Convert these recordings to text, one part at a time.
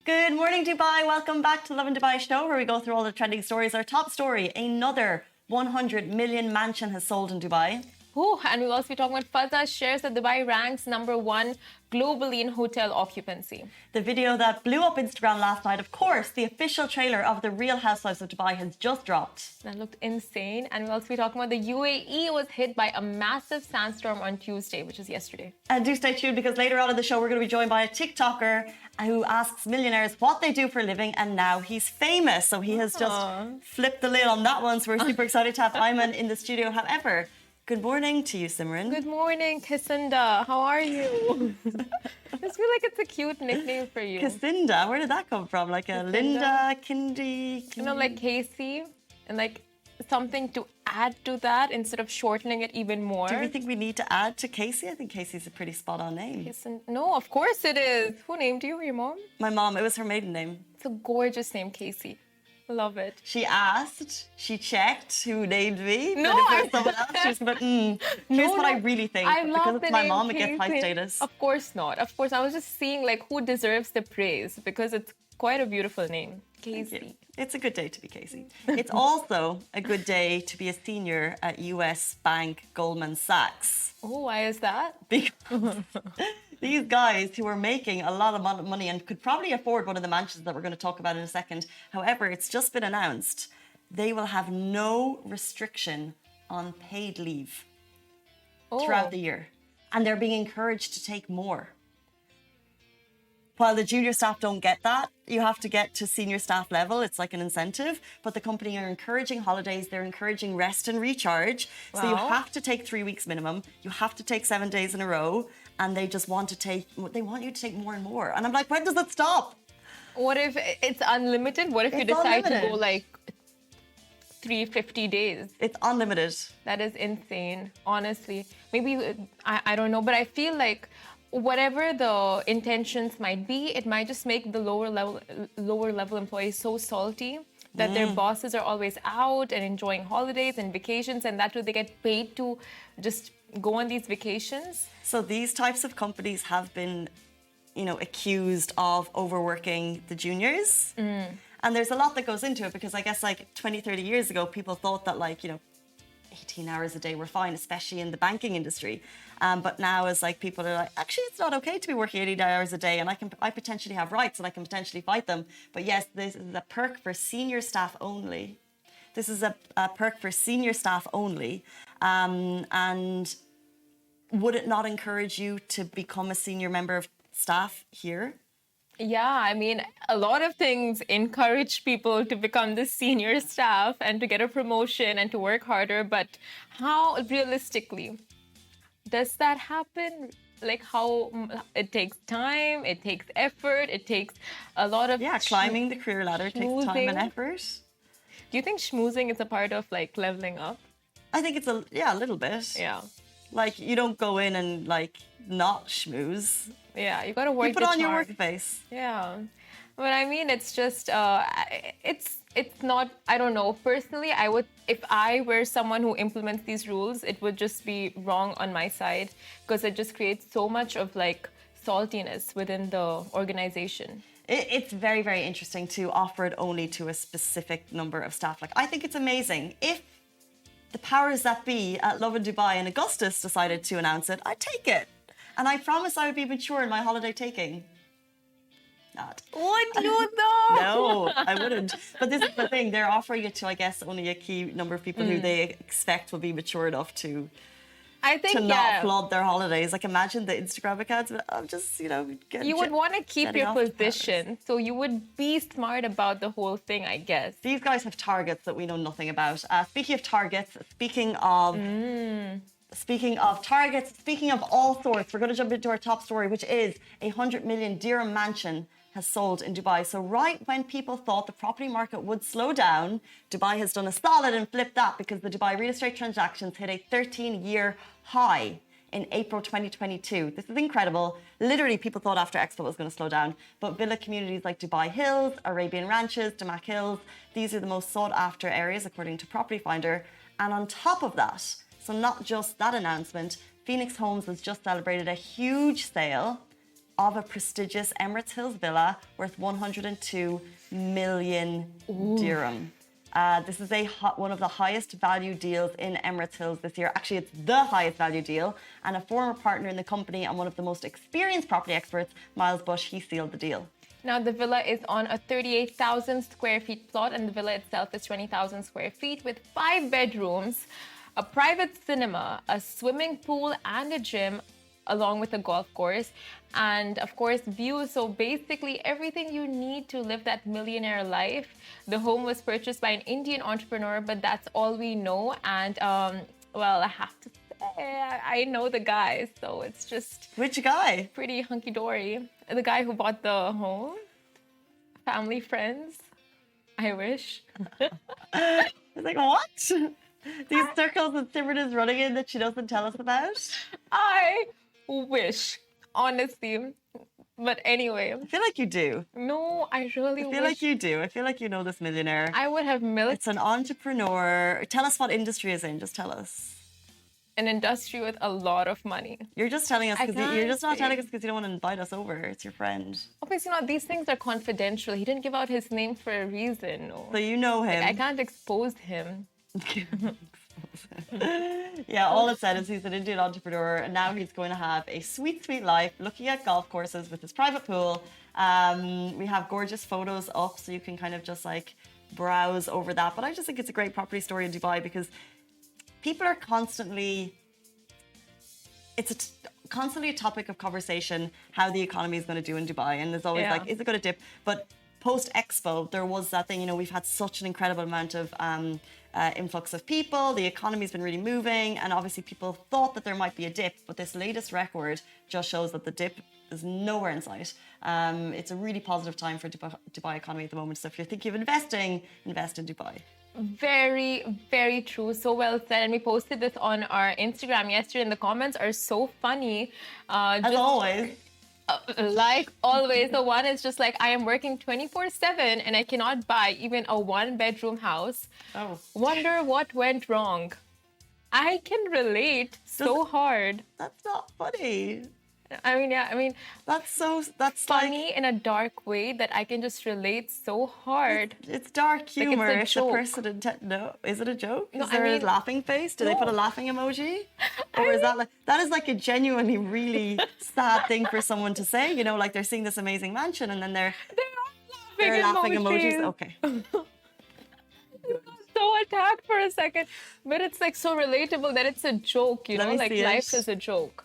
Good morning, Dubai. Welcome back to Lovin Dubai show, where we go through all the trending stories. Our top story, another 100 million mansion has sold in Dubai. Ooh, and we'll also be talking about Fazza shares that Dubai ranks #1 globally in hotel occupancy. The video that blew up Instagram last night, of course, the official trailer of The Real Housewives of Dubai has just dropped. That looked insane. And we'll also be talking about the UAE was hit by a massive sandstorm on Tuesday, which is yesterday. And do stay tuned, because later on in the show, we're going to be joined by a TikToker who asks millionaires what they do for a living, and now he's famous. So he has just flipped the lid on that one. So we're super excited to have Ayman in the studio. However, good morning to you, Simran. Good morning, Kisinda. How are you? I just feel like it's a cute nickname for you. Kasinda, where did that come from? Like a Linda, Kindy? You know, like Casey, and like something to add to that instead of shortening it even more. Do we think we need to add to Casey? I think Casey's a pretty spot-on name. No, of course it is. Who named you? Your mom? My mom, it was her maiden name. It's a gorgeous name, Casey. Love it. She asked, she checked who named me. No, but if it was someone else, she was like, here's what I really think. I love because it's the my name mom, it gets high Casey. status. Of course not. Of course, I was just seeing like who deserves the praise, because it's quite a beautiful name. Casey. It's a good day to be Casey. It's also a good day to be a senior at US bank Goldman Sachs. Oh, why is that? Because these guys who are making a lot of money and could probably afford one of the mansions that we're going to talk about in a second. However, it's just been announced they will have no restriction on paid leave throughout the year. And they're being encouraged to take more. While the junior staff don't get that, you have to get to senior staff level. It's like an incentive. But the company are encouraging holidays. They're encouraging rest and recharge. Wow. So you have to take 3 weeks minimum. You have to take 7 days in a row. And they just want to take, they want you to take more and more. And I'm like, when does it stop? What if it's unlimited? What if you decide to go like 350 days? It's unlimited. That is insane, honestly. Maybe, I don't know, but I feel like whatever the intentions might be, it might just make the lower level employees so salty that their bosses are always out and enjoying holidays and vacations, and that way they get paid to just go on these vacations. So these types of companies have been, accused of overworking the juniors. And there's a lot that goes into it, because I guess like 20, 30 years ago, people thought that 18 hours a day were fine, especially in the banking industry. But now as people are like, actually, it's not okay to be working 80 hours a day, and I potentially have rights and I can potentially fight them. But yes, this is a perk for senior staff only. This is a perk for senior staff only. And would it not encourage you to become a senior member of staff here? Yeah, I mean, a lot of things encourage people to become the senior staff and to get a promotion and to work harder. But how realistically does that happen? Like, how it takes time, it takes effort, it takes a lot of climbing the career ladder takes time and effort. Do you think schmoozing is a part of leveling up? I think it's a little bit. Yeah. You don't go in and not schmooze. Yeah, you gotta work. You put on your work face. Yeah, but I mean, it's just it's not. I don't know. Personally, I would, if I were someone who implements these rules, it would just be wrong on my side, because it just creates so much of saltiness within the organization. It's very, very interesting to offer it only to a specific number of staff. I think it's amazing. If the powers that be at Lovin Dubai and Augustus decided to announce it, I'd take it. And I promise I would be mature in my holiday taking. Not. Would you though? No, I wouldn't. But this is the thing. They're offering it to, I guess, only a key number of people who they expect will be mature enough to not flood their holidays. Imagine the Instagram accounts of just, you would want to keep your position. So you would be smart about the whole thing, I guess. These guys have targets that we know nothing about. Speaking of targets, speaking of targets, speaking of all sorts, we're going to jump into our top story, which is a 100 million dirham mansion has sold in Dubai. So right when people thought the property market would slow down, Dubai has done a solid and flipped that, because the Dubai real estate transactions hit a 13-year high in April 2022. This is incredible. Literally, people thought after Expo it was going to slow down. But villa communities like Dubai Hills, Arabian Ranches, Damac Hills, these are the most sought after areas, according to Property Finder. And on top of that, so not just that announcement, Phoenix Homes has just celebrated a huge sale of a prestigious Emirates Hills villa worth 102 million dirham. This is one of the highest value deals in Emirates Hills this year. Actually, it's the highest value deal. And a former partner in the company and one of the most experienced property experts, Miles Bush, he sealed the deal. Now, the villa is on a 38,000 square feet plot, and the villa itself is 20,000 square feet with 5 bedrooms, a private cinema, a swimming pool, and a gym, along with a golf course, and of course views. So basically everything you need to live that millionaire life. The home was purchased by an Indian entrepreneur, but that's all we know. And well, I have to say I know the guy, so it's just Which guy? Pretty hunky-dory. The guy who bought the home. Family, friends, I wish. I was like, what? These circles that Simran is running in that she doesn't tell us about? I wish, honestly. But anyway. I feel like you do. No, I really I feel like you do. I feel like you know this millionaire. I would have milked. It's an entrepreneur. Tell us what industry is in. Just tell us. An industry with a lot of money. You're just telling us because you're just not say. telling us because you don't want to invite us over. It's your friend. Obviously not. These things are confidential. He didn't give out his name for a reason. No. So you know him. Like, I can't expose him. Yeah, all it said is he's an Indian entrepreneur and now he's going to have a sweet, sweet life looking at golf courses with his private pool. We have gorgeous photos up so you can kind of just like browse over that. But I just think it's a great property story in Dubai because people are constantly, constantly a topic of conversation how the economy is going to do in Dubai. And there's always like, is it going to dip? But post-Expo, there was that thing, you know, we've had such an incredible amount of influx of people. The economy's been really moving. And obviously people thought that there might be a dip. But this latest record just shows that the dip is nowhere in sight. It's a really positive time for Dubai economy at the moment. So if you're thinking of investing, invest in Dubai. Very, very true. So well said. And we posted this on our Instagram yesterday, and the comments are so funny. As always. Like always, the one is just like, I am working 24/7 and I cannot buy even a 1-bedroom house. Oh. Wonder what went wrong. I can relate so hard. That's not funny. I mean, yeah, I mean, That's funny in a dark way that I can just relate so hard. It's dark humor. Like it's a joke. The person no, is it a joke? No, is there a laughing face? Do they put a laughing emoji? Or is that like that is like a genuinely really sad thing for someone to say? You know, like they're seeing this amazing mansion and then they're laughing emojis. Okay. So attacked for a second, but it's like so relatable that it's a joke. You know, like life is a joke.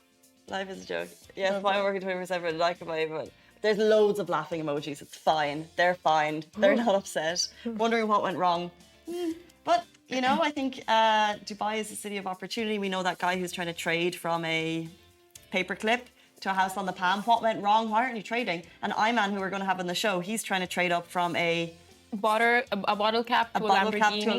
Life is a joke. Yes, if I'm working 24/7, like if I but there's loads of laughing emojis. It's fine. They're fine. They're not upset. Wondering what went wrong. But you know, I think Dubai is a city of opportunity. We know that guy who's trying to trade from a paperclip to a house on the Palm. What went wrong? Why aren't you trading? And Iman, who we're going to have on the show, he's trying to trade up from a bottle cap to a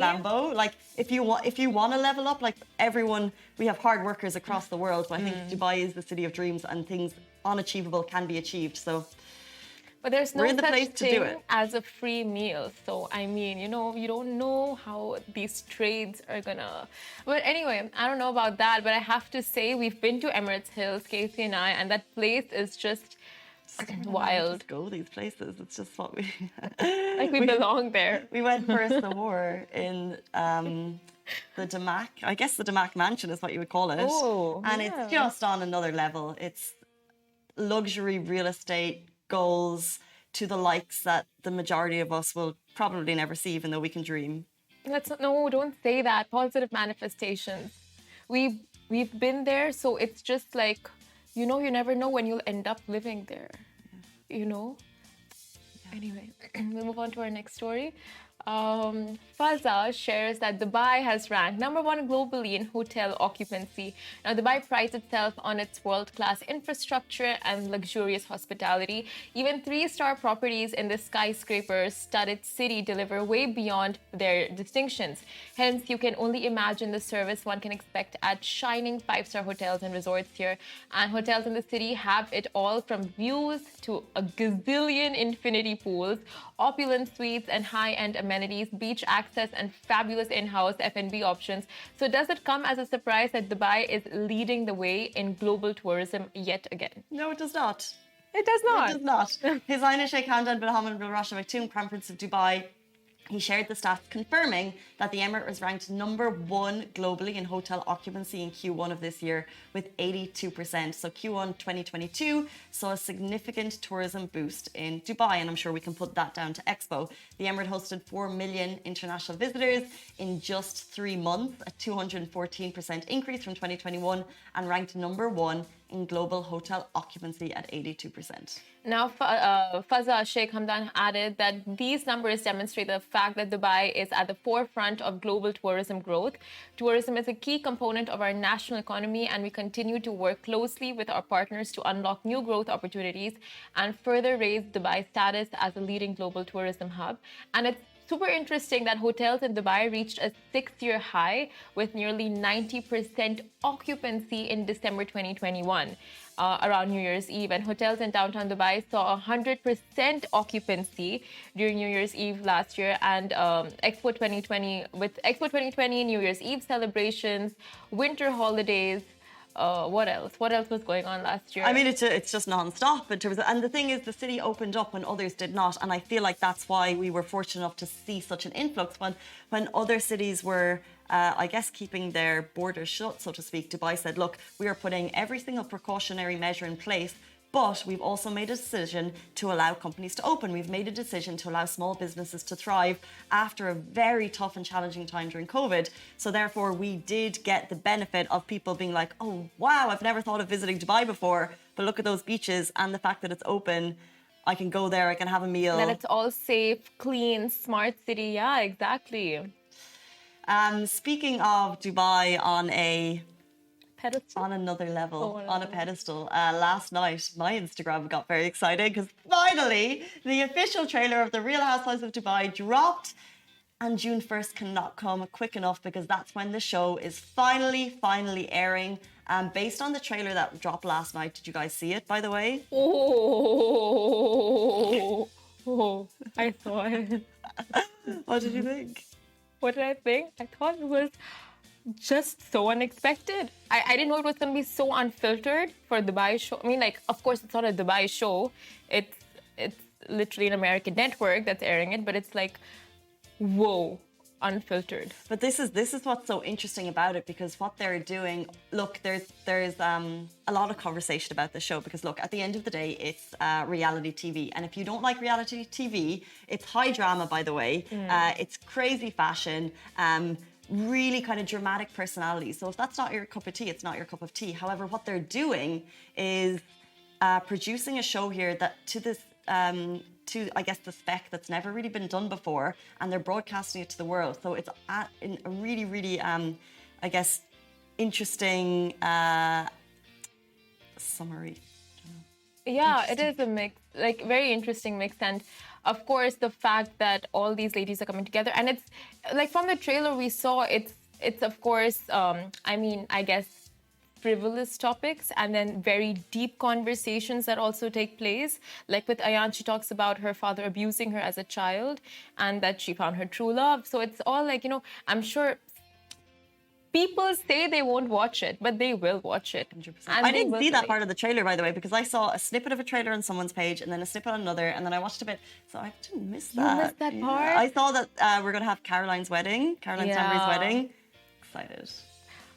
Lambo. Like if you want to level up, like everyone, we have hard workers across the world, but I think Dubai is the city of dreams and things unachievable can be achieved. So but there's no we're in the such place to do thing it. as a free meal. So I mean, you know, you don't know how these trades are gonna. But anyway, I don't know about that, but I have to say we've been to Emirates Hills, Casey and I, and that place is just wild. Just go these places. It's just what we like we belong there. We went for a soar in the Damac. I guess the Damac Mansion is what you would call it. Oh, and it's just on another level. It's luxury real estate goals to the likes that the majority of us will probably never see, even though we can dream. Don't say that. Positive manifestations. We've been there, so it's just like, you know, you never know when you'll end up living there. Yeah. You know? Yeah. Anyway, we'll move on to our next story. Faza shares that Dubai has ranked #1 globally in hotel occupancy. Now, Dubai prides itself on its world-class infrastructure and luxurious hospitality. Even 3-star properties in the skyscraper-studded city deliver way beyond their distinctions. Hence, you can only imagine the service one can expect at shining 5-star hotels and resorts here. And hotels in the city have it all, from views to a gazillion infinity pools, opulent suites and high-end amenities, beach access, and fabulous in-house F&B options. So does it come as a surprise that Dubai is leading the way in global tourism yet again? No, it does not. It does not. It does not. His Highness Sheikh Hamdan bin Hamad bin Rashid Al Maktoum, Crown Prince of Dubai, he shared the stats confirming that the Emirate was ranked #1 globally in hotel occupancy in Q1 of this year with 82%. So Q1 2022 saw a significant tourism boost in Dubai, and I'm sure we can put that down to Expo. The Emirate hosted 4 million international visitors in just 3 months, a 214% increase from 2021, and ranked #1 in global hotel occupancy at 82%. Now, Fazza Sheikh Hamdan added that these numbers demonstrate the fact that Dubai is at the forefront of global tourism growth. Tourism is a key component of our national economy, and we continue to work closely with our partners to unlock new growth opportunities and further raise Dubai's status as a leading global tourism hub. And it's super interesting that hotels in Dubai reached a 6-year high with nearly 90% occupancy in December 2021. Around New Year's Eve, and hotels in downtown Dubai saw 100% occupancy during New Year's Eve last year, and Expo 2020, New Year's Eve celebrations, winter holidays. What else? What else was going on last year? I mean, it's just non-stop in terms of, and the thing is, the city opened up when others did not, and I feel like that's why we were fortunate enough to see such an influx when other cities were, I guess, keeping their borders shut, so to speak. Dubai said, look, we are putting every single precautionary measure in place, but we've also made a decision to allow companies to open. We've made a decision to allow small businesses to thrive after a very tough and challenging time during COVID. So therefore, we did get the benefit of people being like, oh, wow, I've never thought of visiting Dubai before, but look at those beaches and the fact that it's open. I can go there, I can have a meal. That it's all safe, clean, smart city. Yeah, exactly. Speaking of Dubai on another level, on a pedestal. Last night, my Instagram got very excited because finally the official trailer of The Real Housewives of Dubai dropped, and June 1st cannot come quick enough because that's when the show is finally airing. Based on the trailer that dropped last night, did you guys see it, by the way? Oh, I saw it. What did you think? What did I think? I thought it was just so unexpected. I didn't know it was going to be so unfiltered for a Dubai show. I mean, like, of course, it's not a Dubai show. It's literally an American network that's airing it, but it's like, whoa, unfiltered. But this is what's so interesting about it, because what they're doing, look, there's a lot of conversation about the show, because look, at the end of the day, it's reality TV, and if you don't like reality TV, it's high drama, by the way. It's crazy fashion. Really kind of dramatic personalities. So if that's not your cup of tea, it's not your cup of tea. However, what they're doing is producing a show here that to I guess the spec that's never really been done before, and they're broadcasting it to the world. So it's in a really I guess interesting summary. Yeah, it is a mix, like very interesting mix, and of course the fact that all these ladies are coming together, and it's like from the trailer we saw it's of course I mean, I guess frivolous topics and then very deep conversations that also take place. Like with Ayan, she talks about her father abusing her as a child and that she found her true love. So it's all like, you know, I'm sure people say they won't watch it, but they will watch it. 100%. I didn't see that part of the trailer, by the way, because I saw a snippet of a trailer on someone's page and then a snippet on another, and then I watched a bit, so I didn't miss that. You missed that part? I saw that we're going to have Caroline Stanbury's wedding. Excited.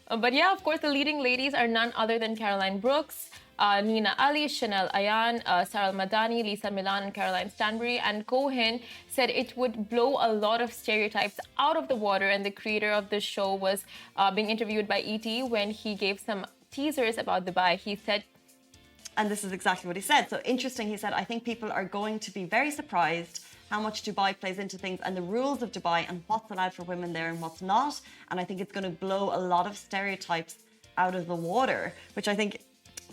But yeah, of course, the leading ladies are none other than Caroline Brooks, Nina Ali, Chanel Ayan, Sarah Madani, Lisa Milan, and Caroline Stanbury. And Cohen said it would blow a lot of stereotypes out of the water. And the creator of the show was being interviewed by ET when he gave some teasers about Dubai. He said, and this is exactly what he said. So interesting, he said, I think people are going to be very surprised how much Dubai plays into things and the rules of Dubai and what's allowed for women there and what's not. And I think it's going to blow a lot of stereotypes out of the water, which I think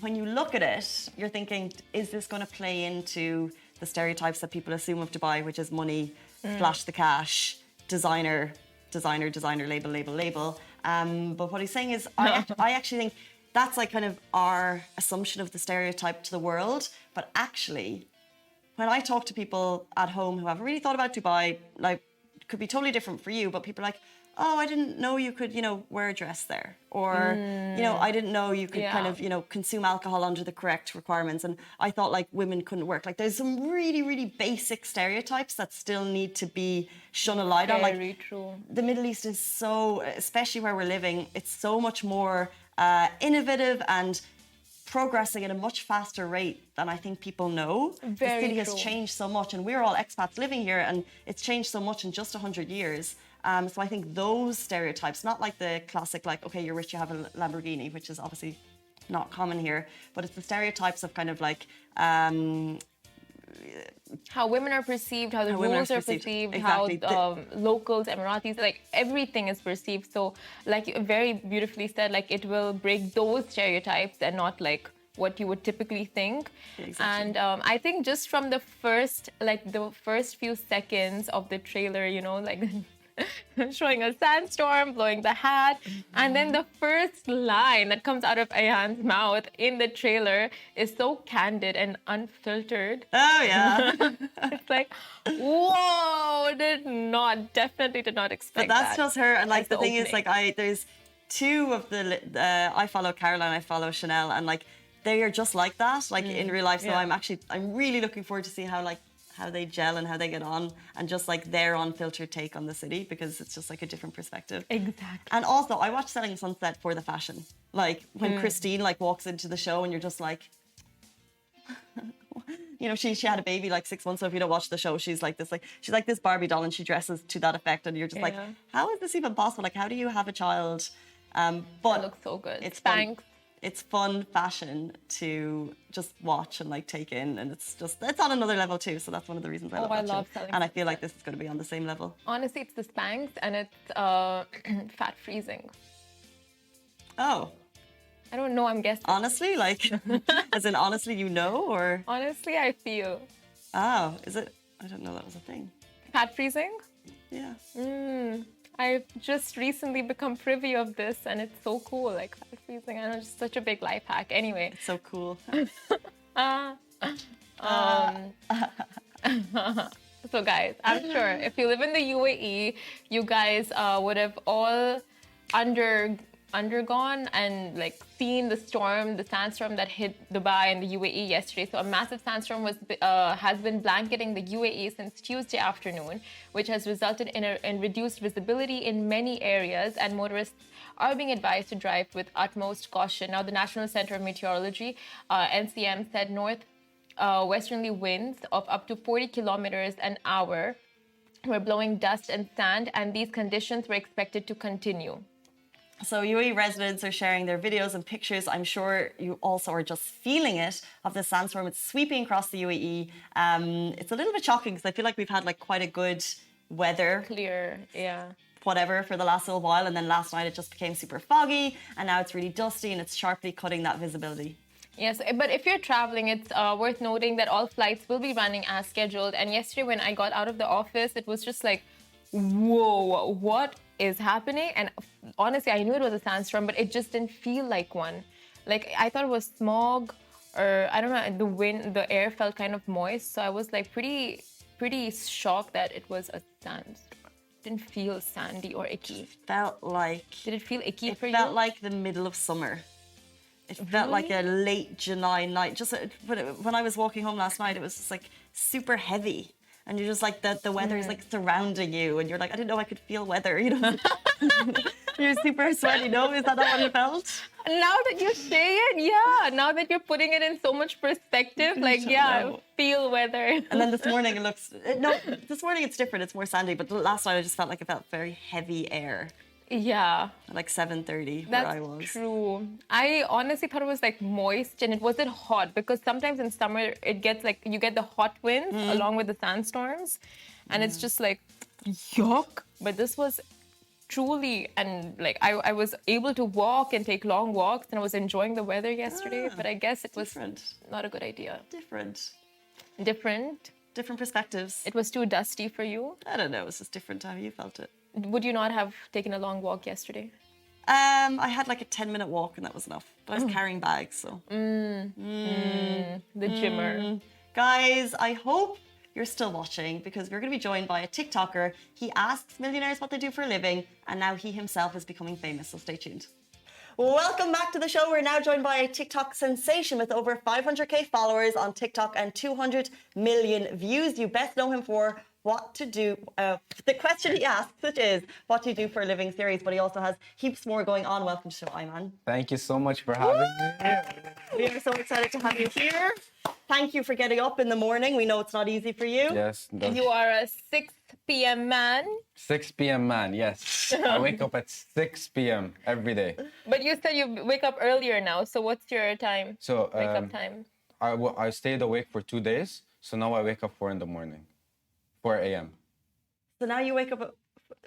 when you look at it, you're thinking, is this going to play into the stereotypes that people assume of Dubai, which is money, flash the cash, designer, label. But what he's saying is, I actually think that's like kind of our assumption of the stereotype to the world. But actually, when I talk to people at home who haven't really thought about Dubai, like, it could be totally different for you, but people are like, oh, I didn't know you could, wear a dress there. Or, I didn't know you could kind of, consume alcohol under the correct requirements. And I thought like women couldn't work. Like there's some really, really basic stereotypes that still need to be shone a light on. Like Very true. the Middle East is so, especially where we're living, it's so much more innovative and progressing at a much faster rate than I think people know. Very the city has true. changed so much, and we're all expats living here, and it's changed so much in just 100 years. So I think those stereotypes, not like the classic, like, okay, you're rich, you have a Lamborghini, which is obviously not common here, but it's the stereotypes of kind of like how women are perceived, how the rules are perceived, exactly. how locals, Emiratis, like everything is perceived. So, like you very beautifully said, like it will break those stereotypes and not like what you would typically think. Exactly. And I think just from the first few seconds of the trailer, like showing a sandstorm, blowing the hat, and then the first line that comes out of Ayan's mouth in the trailer is so candid and unfiltered. Oh yeah. It's like, whoa, definitely did not expect But that's that. just her. And like the thing opening. is, like there's two of I follow Caroline, I follow Chanel, and like they are just like that, like in real life. So Yeah. I'm really looking forward to see how they gel and how they get on, and just like their unfiltered take on the city, because it's just like a different perspective. Exactly. And also, I watched Selling Sunset for the fashion. Like when Christine like walks into the show, and you're just like, she had a baby like 6 months. So if you don't watch the show, she's like this Barbie doll, and she dresses to that effect, and you're just like, how is this even possible? Like, how do you have a child? But It looks so good. It's Spanx. It's fun fashion to just watch and like take in, and it's on another level too. So that's one of the reasons I love that love show. Selling And I feel like this is going to be on the same level. Honestly, it's the Spanx and it's fat freezing. Oh, I don't know, I'm guessing. honestly, like, as in honestly, or Honestly, I feel. oh, is it? I don't know that was a thing. Fat freezing? Yeah. I've just recently become privy of this, and it's so cool, like fat freezing. I know, it's such a big life hack. Anyway. It's so cool. So guys, I'm sure if you live in the UAE, you guys would have all undergone and like seen the sandstorm that hit Dubai and the UAE yesterday. So a massive sandstorm has been blanketing the UAE since Tuesday afternoon, which has resulted in reduced visibility in many areas, and motorists are being advised to drive with utmost caution. Now, the National Center of Meteorology, NCM, said westerly winds of up to 40 kilometers an hour were blowing dust and sand, and these conditions were expected to continue. So UAE residents are sharing their videos and pictures. I'm sure you also are just feeling it, of the sandstorm. It's sweeping across the UAE. It's a little bit shocking because I feel like we've had like quite a good weather. Clear, yeah. Whatever for the last little while, and then last night it just became super foggy, and now it's really dusty, and it's sharply cutting that visibility. Yes, but if you're traveling, it's worth noting that all flights will be running as scheduled. And yesterday when I got out of the office, it was just like, whoa, what is happening? And honestly, I knew it was a sandstorm, but it just didn't feel like one. Like, I thought it was smog, or I don't know, the air felt kind of moist. So I was like pretty shocked that it was a sandstorm. Didn't feel sandy or icky. Did it feel icky for you? It felt like the middle of summer. It felt like a late July night. Just when I was walking home last night, it was just like super heavy. And you're just like, the weather is like surrounding you. And you're like, I didn't know I could feel weather, You're super sweaty, no? Is that not what you felt? Now that you say it, yeah. Now that you're putting it in so much perspective, like, yeah, feel weather. And then this morning this morning it's different. It's more sandy. But last night I just felt like it felt very heavy air. Yeah. At like 7:30 That's where I was. true. I honestly thought it was like moist, and it wasn't hot, because sometimes in summer it gets like, you get the hot winds along with the sandstorms, and it's just like, yuck. But this was truly, and like I was able to walk and take long walks, and I was enjoying the weather yesterday, but I guess it was not a good idea. Different perspectives. It was too dusty for you? I don't know, it was just different how you felt it. Would you not have taken a long walk yesterday? I had like a 10-minute walk, and that was enough. But I was carrying bags, so. The gymmer. Guys, I hope you're still watching because we're going to be joined by a TikToker. He asks millionaires what they do for a living, and now he himself is becoming famous, so stay tuned. Welcome back to the show. We're now joined by a TikTok sensation with over 500k followers on TikTok and 200 million views. You best know him for what to do, the question he asks, which is what do you do for a living series, but he also has heaps more going on. Welcome to the show, Ayman. Thank you so much for having me. We are so excited to have you here. Thank you for getting up in the morning. We know it's not easy for you. Yes. You are a 6 p.m. man. 6 p.m. man, yes. I wake up at 6 p.m. every day. But you said you wake up earlier now. So what's your time? So wake up time? I stayed awake for 2 days. So now I wake up 4 in the morning. 4 a.m. So now you wake up.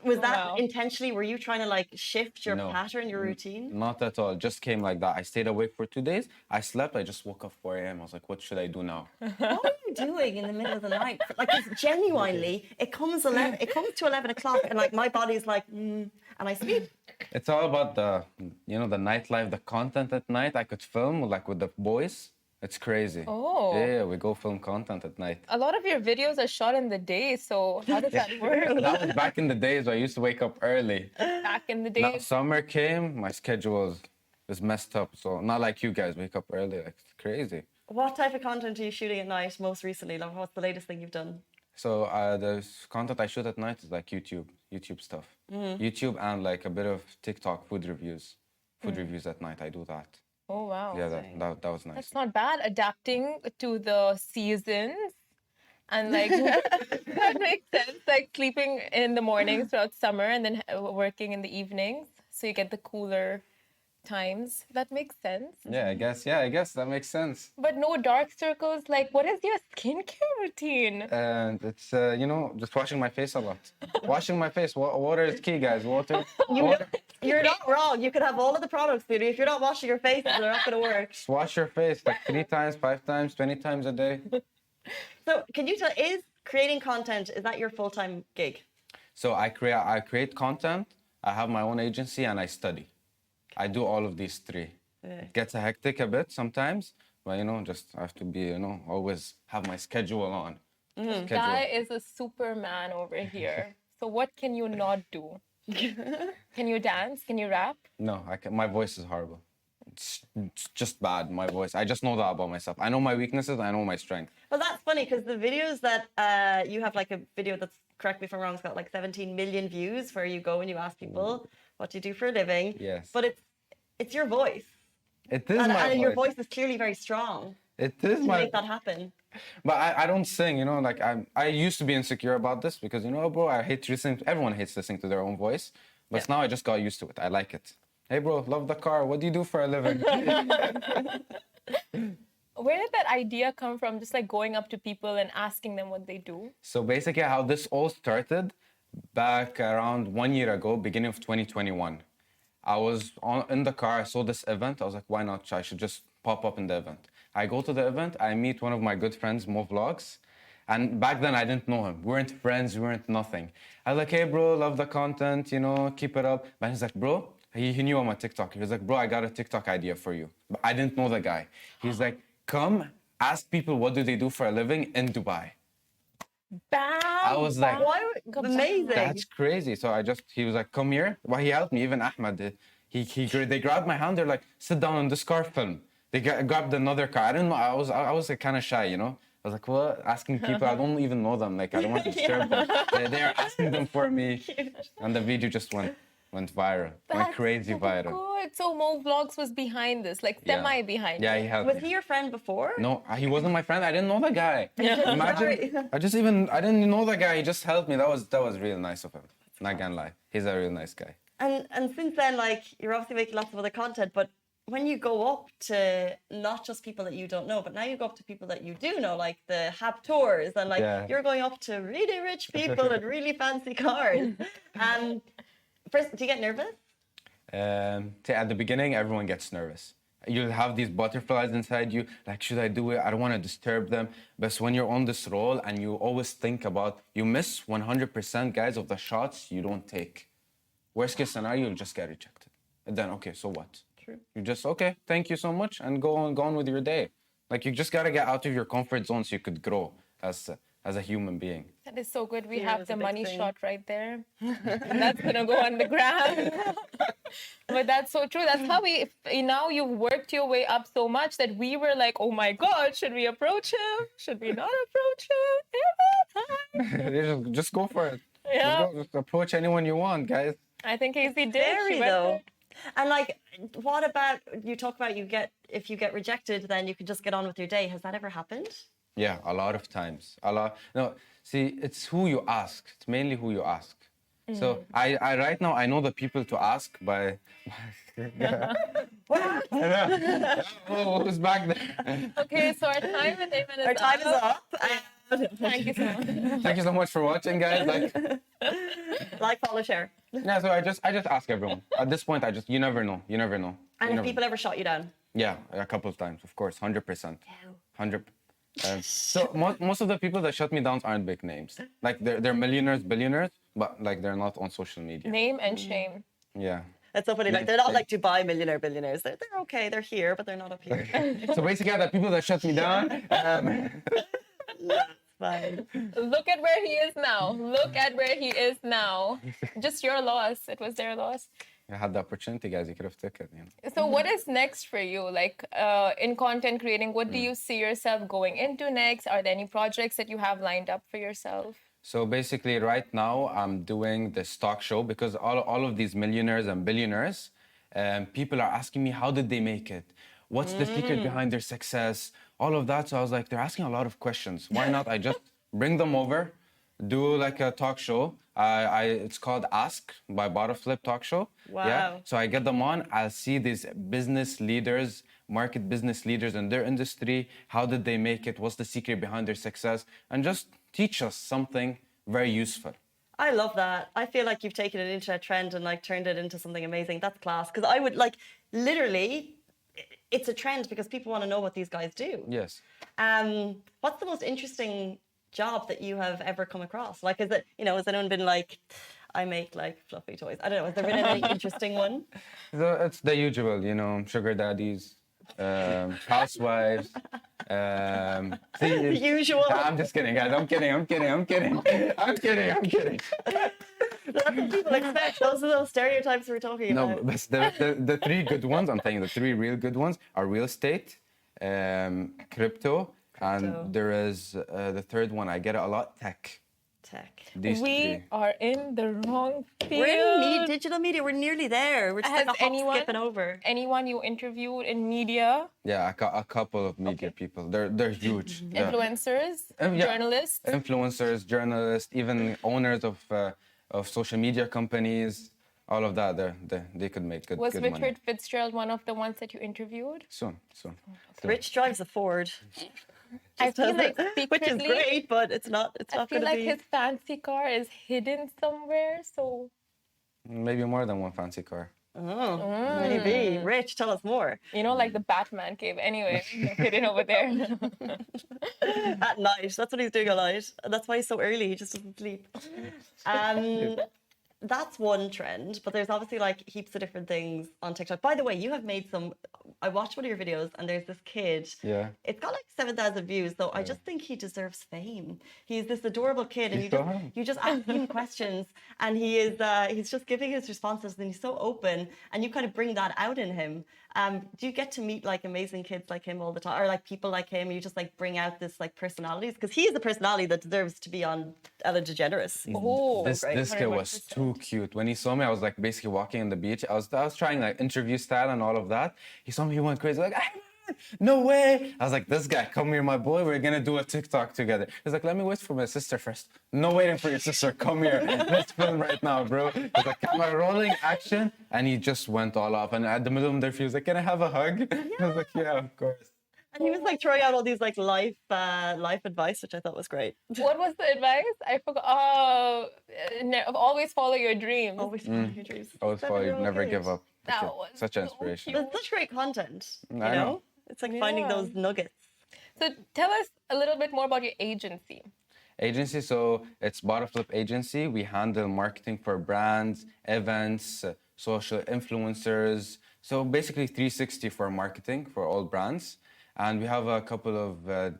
Was that Wow. intentionally? Were you trying to like shift your No. pattern, your routine? Not at all. It just came like that. I stayed awake for 2 days. I slept. I just woke up 4 a.m. I was like, what should I do now? What are you doing in the middle of the night? Like, it's genuinely, it comes to 11 o'clock, and like my body's like, and I sleep. It's all about the nightlife, the content at night. I could film like with the boys. It's crazy. Oh. Yeah, we go film content at night. A lot of your videos are shot in the day. So how does that work? That was back in the days where I used to wake up early. Back in the Now days? summer came, my schedule is messed up. So not like you guys wake up early. Like, it's crazy. What type of content are you shooting at night most recently? Like, what's the latest thing you've done? So the content I shoot at night is like YouTube stuff. YouTube and like a bit of TikTok food reviews. Food reviews at night, I do that. Oh, wow. Yeah, that was nice. That's not bad. Adapting to the seasons. And like, that makes sense. Like sleeping in the mornings throughout summer and then working in the evenings. So you get the cooler times. That makes sense. Yeah, I guess that makes sense. But no dark circles. Like, what is your skincare routine? And it's, just washing my face a lot. Washing my face. Water is key, guys. Water. You're not wrong. You could have all of the products, beauty. If you're not washing your face, they're not going to work. Just wash your face like 3 times, 5 times, 20 times a day. So, can you tell? Is creating content, is that your full-time gig? So I create content. I have my own agency and I study. I do all of these 3. It gets hectic a bit sometimes, but just I have to be, always have my schedule on. Guy is a superman over here. So what can you not do? Can you dance? Can you rap? No, my voice is horrible. It's just bad, my voice. I just know that about myself. I know my weaknesses, I know my strength. Well, that's funny because the videos that you have, like a video that's, correct me if I'm wrong, it's got like 17 million views where you go and you ask people what you do for a living. Yes. But it's your voice. It is And my voice. your voice is clearly very strong It is to my make that happen. But I don't sing, like I used to be insecure about this because bro, I hate listening. Everyone hates listening to their own voice. But now I just got used to it. I like it. Hey bro, love the car. What do you do for a living? Where did that idea come from? Just like going up to people and asking them what they do? So basically how this all started back around 1 year ago, beginning of 2021. I was in the car, I saw this event. I was like, why not? I should just pop up in the event. I go to the event, I meet one of my good friends, Mo Vlogs. And back then I didn't know him. We weren't friends, we weren't nothing. I was like, hey bro, love the content, keep it up. But he's like, bro, he knew I'm a TikToker. He was like, bro, I got a TikTok idea for you. But I didn't know the guy. He's like, come ask people what do they do for a living in Dubai. Bam! I was like, Amazing. that's crazy. So he was like, come here. Well, he helped me, even Ahmed did. They grabbed my hand, they're like, sit down in this car, film. They grabbed another car. I didn't know, I was like kind of shy, I was like, what? Asking people, I don't even know them. Like, I don't want to disturb them. They're asking them for me. And the video just went viral, went crazy viral. Good. So Mo Vlogs was behind this, like semi-behind. Yeah, he helped Was me. he your friend before? No, he wasn't my friend. I didn't know the guy. Imagine, I didn't know the guy. He just helped me. That was really nice of him. Not gonna lie. He's a real nice guy. And since then, like, you're obviously making lots of other content, but when you go up to not just people that you don't know, but now you go up to people that you do know, like the Hab Tours, and like you're going up to really rich people and really fancy cars. First, do you get nervous? At the beginning, everyone gets nervous. You'll have these butterflies inside you, like, should I do it? I don't want to disturb them. But when you're on this role and you always think about, you miss 100%, guys, of the shots you don't take. Worst case scenario, you'll just get rejected. And then, okay, so what? True. You just, okay, thank you so much, and go on with your day. Like, you just got to get out of your comfort zone so you could grow as as a human being. That is so good. We Fear have is the a big money thing. shot right there. And that's gonna go on the ground. But that's so true. That's how now you've worked your way up so much that we were like, oh my God, should we approach him? Should we not approach him? Just go for it. Yeah. Just approach anyone you want, guys. I think Casey did. Scary She went though. there. And like, what about you talk about if you get rejected, then you can just get on with your day. Has that ever happened? Yeah, a lot of times. A lot. No, see, it's who you ask. It's mainly who you ask. So I right now I know the people to ask by. Oh, who's back there? Okay, so our time with Eamon is Our time is up. Thank you so much. Thank you so much for watching, guys. Like, follow, share. Yeah, so I just ask everyone. At this point, you never know. You never know. And You if never people ever shot you down? Yeah, a couple of times, of course, 100%. 100. So most of the people that shut me down aren't big names. Like they're millionaires, billionaires, but like they're not on social media. Name and shame. Yeah. It's so funny. Like, they're not like Dubai millionaire billionaires. They're okay. They're here, but they're not up here. So basically, the people that shut me down. Fine. Look at where he is now. Look at where he is now. Just your loss. It was their loss. I had the opportunity, guys. You could have taken it. So what is next for you? Like in content creating, what do you see yourself going into next? Are there any projects that you have lined up for yourself? So basically, right now, I'm doing this talk show because all of these millionaires and billionaires, people are asking me, how did they make it? What's the secret behind their success? All of that. So I was like, they're asking a lot of questions. Why not I just bring them over, do like a talk show. It's called Ask by Bottleflip Talk Show. Wow. Yeah. So I get them on. I'll see these business leaders, market business leaders in their industry. How did they make it? What's the secret behind their success? And just teach us something very useful. I love that. I feel like you've taken an internet trend and like turned it into something amazing. That's class. Because I would like literally, it's a trend because people want to know what these guys do. Yes. What's the most interesting job that you have ever come across? Like, is it, has anyone been like, I make like fluffy toys? I don't know. Has there been any interesting one? So it's the usual, sugar daddies, housewives. The usual. I'm just kidding, guys. I'm kidding. That's what people expect. Those are those stereotypes we're talking No, about. but the three good ones, I'm telling you, the three real good ones are real estate, crypto, and there is the third one, I get it a lot, tech. These We three. are in the wrong field. We're in digital media. We're nearly there. We're just like a hop, skipping over. Anyone you interviewed in media? Yeah, a couple of media people. They're huge. Yeah. Influencers? Yeah. Journalists? Influencers, journalists, even owners of social media companies, all of that. They could make good Was good Richard money. Fitzgerald one of the ones that you interviewed? Soon. Rich drives a Ford. I feel like Which is secretly, great, but it's not I feel going to like be. his fancy car is hidden somewhere. So Maybe more than one fancy car. Oh, maybe. Rich, tell us more. like the Batman cave. Anyway, hidden over there. At night. That's what he's doing at night. And that's why he's so early. He just doesn't sleep. That's one trend, but there's obviously like heaps of different things on TikTok. By the way, you have made some. I watched one of your videos, and there's this kid. Yeah. It's got like 7,000 views, so I just think he deserves fame. He's this adorable kid, and He's so hard. you just ask him questions, and he's just giving his responses, and he's so open, and you kind of bring that out in him. Do you get to meet like amazing kids like him all the time, or like people like him? You just like bring out this like personalities because he is a personality that deserves to be on Ellen DeGeneres. Oh, This kid was 101%. too cute. When he saw me, I was like basically walking on the beach. I was trying like interview style and all of that. He saw me, he went crazy, like, no way. I was like, this guy, come here, my boy. We're gonna do a TikTok together. He's like, let me wait for my sister first. No waiting for your sister. Come here. Let's film right now, bro. He's like, camera rolling, action. And he just went all off. And at the middle of the interview, he was like, can I have a hug? I was like, yeah, of course. And he was like throwing out all these like life advice, which I thought was great. What was the advice? I forgot. Always follow your dreams. Always follow your dreams. Always follow you, never give up. That Okay. was Such so inspiration. cute. But such great content, you I know. know? It's like finding Yeah. those nuggets. So tell us a little bit more about your agency. Agency, so it's Bottleflip Agency. We handle marketing for brands, events, social influencers. So basically 360 for marketing for all brands. And we have a couple of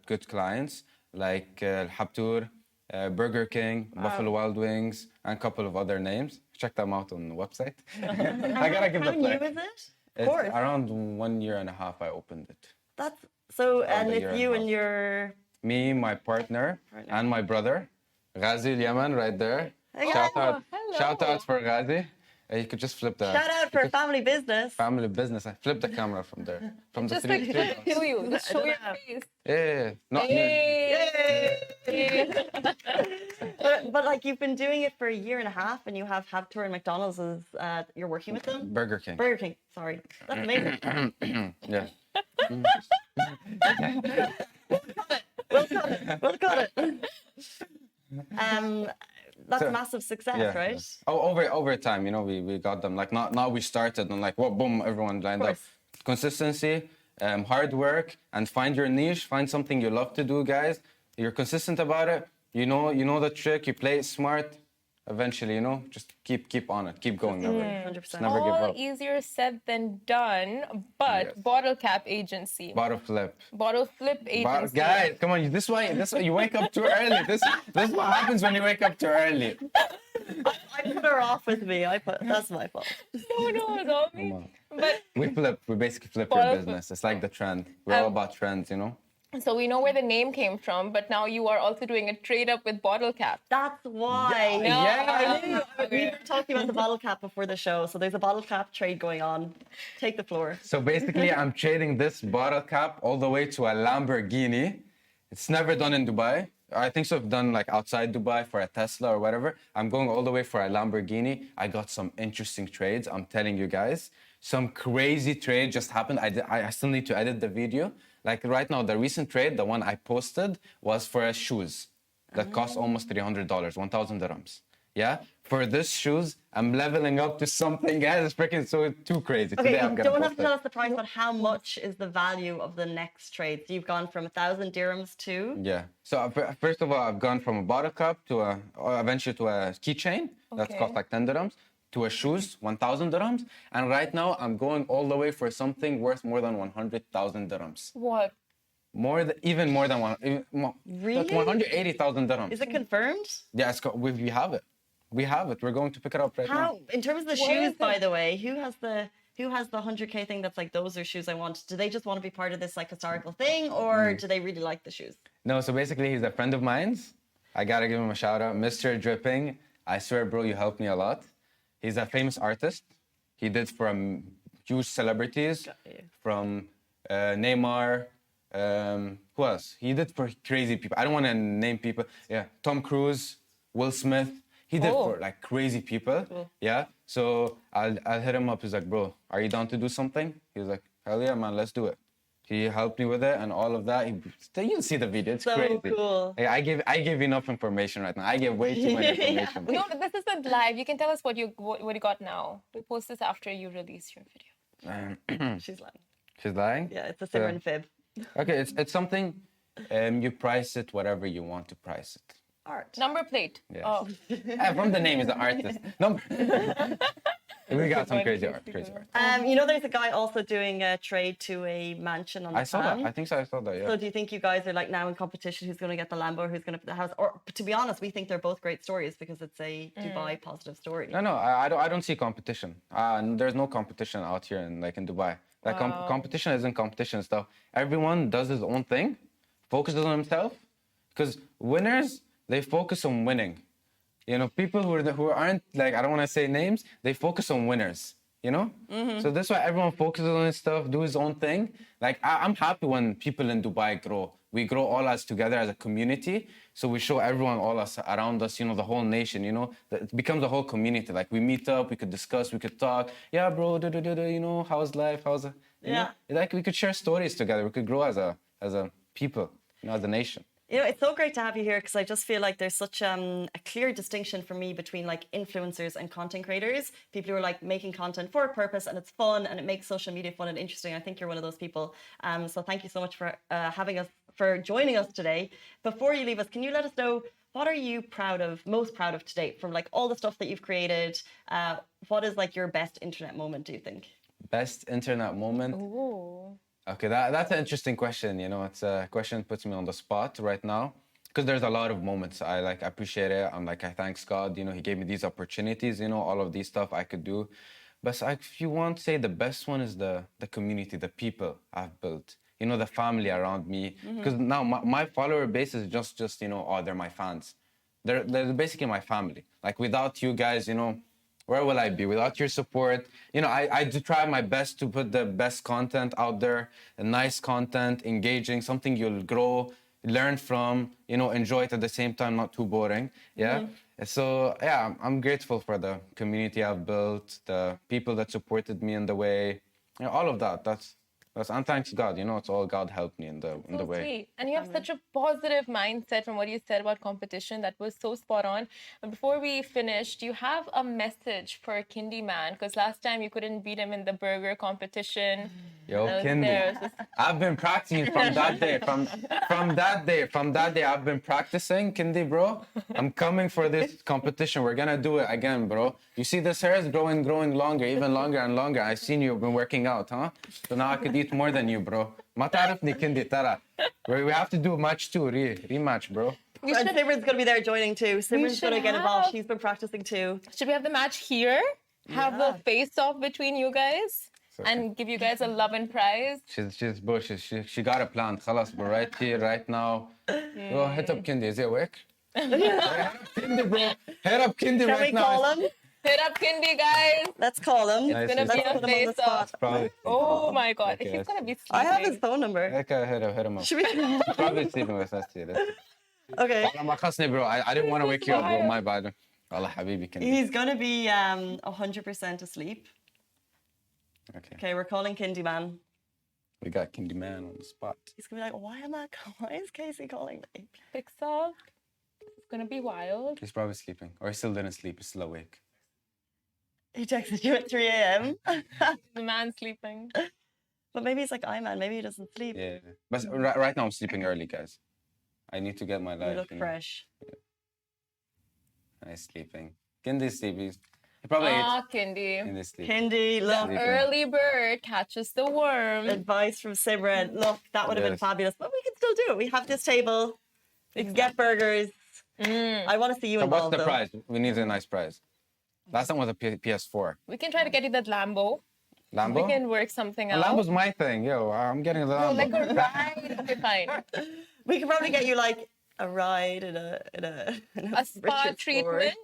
good clients like Habtour, Burger King, Buffalo Wild Wings, and a couple of other names. Check them out on the website. I gotta give How the new plug. is it? Of It's course. around 1.5 years I opened it. That's so, Around and a it's year and you a and half. your. Me, my partner, and my brother, Ghazi Yaman, right there. Hey, Shout guys. out, hello. shout out for Ghazi. You could just flip the Shout out for family business. family business. I flip the camera from there, from the Just three. like three dots. show you. Just show don't your know. face. Yeah, not Hey. But like you've been doing it for a year and a half, and you have Tour and McDonald's as you're working with them. Burger King. Burger King. Sorry, that's amazing. Yeah. We'll cut it. That's So- massive success, Yeah. right? Oh, over time, we got them. Like not we started and like boom, everyone lined up. course. Consistency, hard work, and find your niche. Find something you love to do, guys. You're consistent about it. You know the trick. You play it smart. Eventually, just keep on it. Keep going that way. 100%. Just never give All up. easier said than done, but Yes. bottle cap agency. Bottle flip. Bottle flip agency. Guys, come on. This why you wake up too early. This is what happens when you wake up too early. I put her off with me. That's my fault. No, not me. Come on. But We basically flip your Bottle flip. business. It's like the trend. We're all about trends. so we know where the name came from, but now you are also doing a trade up with bottle cap. That's why. Yeah. I knew. We were talking about the bottle cap before the show, so there's a bottle cap trade going on. Take the floor. So basically, I'm trading this bottle cap all the way to a Lamborghini. It's never done in Dubai. I think so. I've done like outside Dubai for a Tesla or whatever. I'm going all the way for a Lamborghini. I got some interesting trades. I'm telling you guys, some crazy trade just happened. I still need to edit the video. Like right now, the recent trade, the one I posted, was for a shoes that cost almost $300, 1,000 dirhams. Yeah. For this shoes, I'm leveling up to something, guys. It's freaking too crazy. Okay, Today I'm you gonna don't have post to it. tell us the price, but how much is the value of the next trade? So you've gone from 1,000 dirhams to. Yeah. So first of all, I've gone from a bottle cap to eventually to a keychain that's Okay. cost like 10 dirhams, to a shoes 1,000 dirhams, and right now I'm going all the way for something worth more than 100,000 dirhams. What? Even more than one. Really? Like 180,000 dirhams. Is it confirmed? Yeah, we have it. We have it. We're going to pick it up right now. How? In terms of the What shoes, is by it? the way, who has the 100K thing that's like, those are shoes I want? Do they just want to be part of this like historical thing, or do they really like the shoes? No, so basically he's a friend of mine's. I gotta give him a shout out, Mr. Dripping. I swear, bro, you helped me a lot. He's a famous artist. He did from huge celebrities, Got you. from Neymar. Who else? He did for crazy people. I don't want to name people. Yeah, Tom Cruise, Will Smith. He did for like crazy people. Cool. Yeah. So I'll hit him up. He's like, bro, are you down to do something? He was like, hell yeah, man, let's do it. He helped me with it and all of that. You'll see the video. It's So crazy. cool. Hey, I give enough information right now. I give way too much information. No, this isn't live. You can tell us what you got now. We'll post this after you release your video. She's lying. She's lying? Yeah, it's a Simran fib. Okay, it's something, you price it whatever you want to price it. Art. Number plate. Yes. Oh, From the name is the artist. Number. We got some crazy art. There's a guy also doing a trade to a mansion on the I saw that. Pan. I think so. I saw that. Yeah. So do you think you guys are like now in competition? Who's going to get the Lambo? Who's going to put the house? Or to be honest, we think they're both great stories because it's a Dubai positive story. No, I don't see competition. There's no competition out here in Dubai. Like competition isn't competition stuff. Everyone does his own thing, focuses on himself, because winners, they focus on winning. People who aren't like, I don't want to say names, they focus on winners. So that's why everyone focuses on his stuff, do his own thing. Like I'm happy when people in Dubai grow. We grow all as together as a community. So we show everyone, all us around us, the whole nation, it becomes a whole community. Like we meet up, we could discuss, we could talk. Yeah, bro, how's life? Yeah. Like we could share stories together. We could grow as a people, as a nation. It's so great to have you here because I just feel like there's such a clear distinction for me between like influencers and content creators. People who are like making content for a purpose and it's fun and it makes social media fun and interesting. I think you're one of those people. So thank you so much for for joining us today. Before you leave us, can you let us know what are you most proud of to date from like all the stuff that you've created? What is like your best internet moment, do you think? Best internet moment? ooh. Okay, that's an interesting question. It's a question that puts me on the spot right now. because there's a lot of moments I like appreciate it. I'm like, I thanks God, you know, he gave me these opportunities, you know, all of these stuff I could do. But like, if you want to say the best one is the community, the people I've built, you know, the family around me. Because now my follower base is just, you know, oh, they're my fans. They're basically my family. Like without you guys, you know, where will I be? Without your support, you know, I do try my best to put the best content out there, nice content, engaging, something you'll grow, learn from, you know, enjoy it at the same time, not too boring. Yeah. So yeah, I'm grateful for the community I've built, the people that supported me in the way, you know, all of that. That's and thanks God, you know, it's all God helped me in the way. Sweet. And you have such a positive mindset from what you said about competition. That was so spot on. But before we finish, do you have a message for Kindi Man? Because last time you couldn't beat him in the burger competition. Yo, I was Kindi, there. It was just- I've been practicing from that day. From that day, I've been practicing, Kindi, bro. I'm coming for this competition. We're gonna do it again, bro. You see this hair is growing longer, even longer and longer. I've seen you've been working out, huh? So now I could eat more than you, bro. ما تعرفني Kindi, ترى. We have to do match 2, rematch, bro. We And should, Simran's going to be there joining too. Simran's should going to get involved. have- She's been practicing too. should we have the match here? Have the face-off between you guys? okay. And give you guys a Lovin prize? She's bro, she got a plan. خلاص, bro, right here, right now. Go hit up Kindi. Is it awake? Hit up Kindi, bro. Hit up Kindi Can right we now. call him? Hit up Kindi, guys. Let's call him. Nice. Gonna be Let's a put him on the face-off. spot. Probably. Oh my God. Okay, He's gonna be sleeping. I have his phone number. Okay, hit him up. Should we? Probably sleeping with us here. Okay. ما خصني, bro. I didn't want to wake you up, bro. My bad. Allah حبيبي Kindi. He's going to be 100% asleep. Okay. Okay, we're calling Kindi Man. We got Kindi Man on the spot. He's going to be like, why is Casey calling me? Picks up. It's gonna be wild. He's probably sleeping. Or he still didn't sleep. He's still awake. He texted you at 3 a.m. The man's sleeping. But maybe he's like Iman. Maybe he doesn't sleep. Yeah. But right now I'm sleeping early, guys. I need to get my You life. look you know. fresh. Nice sleeping. Kindi's sleeping. He probably Ah, ate. Kindi. Kindi's sleeping. Kindi, look. Sleeping. Early bird catches the worm. Advice from Simran. Look, that would have been Yes. fabulous. But we can still do it. We have this table. We can get burgers. I want to see you So what's involved, the though. prize? We need a nice prize. Last time was a PS4. We can try to get you that Lambo. Lambo? We can work something out. Lambo's my thing. Yo, I'm getting the No, Lambo. like a ride. Okay, fine. We can probably get you like a ride in a A spa Richard treatment.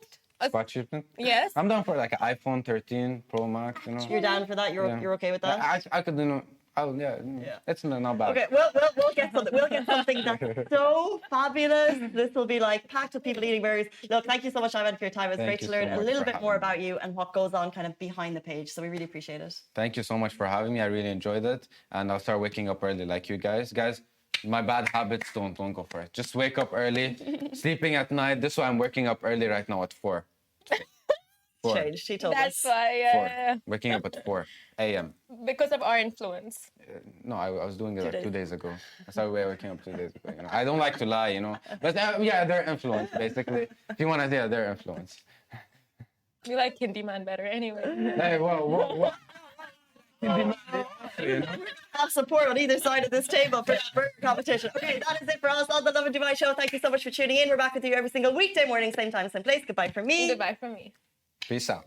Ford. Spot treatment? Yes. I'm down for like an iPhone 13 Pro Max, you know. You're down for that? You're okay with that? I could do no. Oh yeah, it's not bad. Okay, we'll get something. We'll get something that's so fabulous. This will be like packed with people eating burgers. Look, thank you so much, Ivan, for your time. It was Thank great you to learn so a much little for bit more having about you and what goes on kind of behind the page. So we really appreciate it. Thank you so much for having me. I really enjoyed it, and I'll start waking up early like you guys. Guys, my bad habits don't go for it. Just wake up early. Sleeping at night. This is why I'm waking up early right now at 4. 4. Changed. She told That's us. why, 4. Waking up at 4 a.m. because of our influence. No, I was doing it like 2 days. days ago. I started waking up 2 days ago. You know? I don't like to lie, you know. But yeah, their influence, basically. If you want to hear their influence. We like Kindi Man better anyway. Hey, whoa. You know? Have support on either side of this table for the burger competition. Okay, that is it for us on the Lovin Dubai show. Thank you so much for tuning in. We're back with you every single weekday morning, same time, same place. Goodbye from me. Goodbye from me. Peace out.